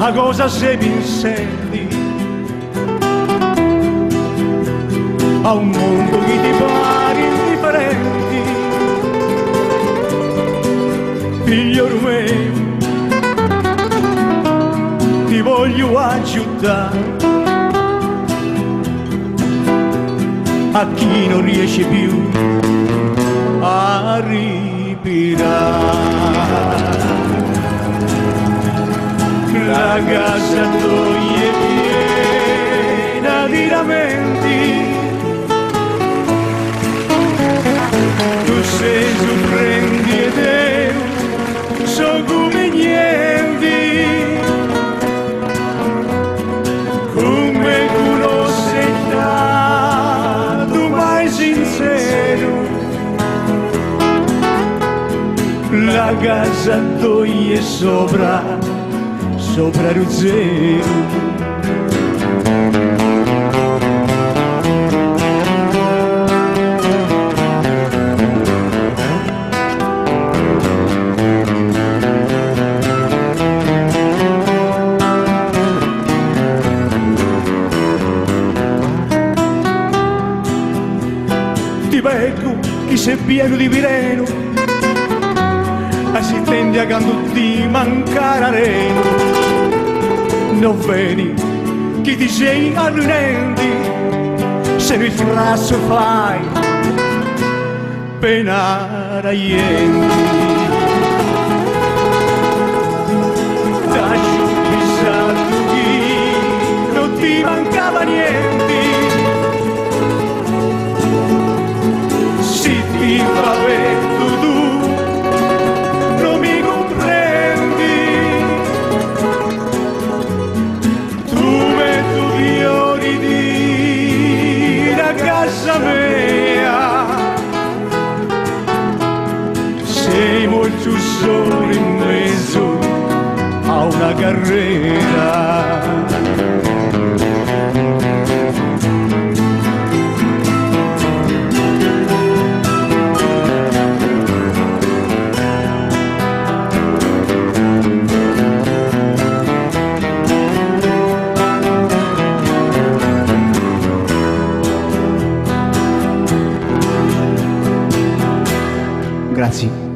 a cosa se mi senti, a un mondo che ti pare indifferenti, figlio mio, ti voglio aiutare a chi non riesce più a respirare. La casa tua è piena di lamenti, tu sei sorprendi ed io so come niente, come conosce tu mai sincero. La casa tua è sopra lo zero. Ti becco chi sei pieno di vireno, si tende a quando ti manca reno. Non vedi chi ti sei arrunenti, se il frasso fai penare agli enti. Lascio chissà chi non ti mancava niente, si ti fa vetto tu non mi comprendi, tu metto fiori di la casa mia, sei molto solo in mezzo a una carriera. Grazie.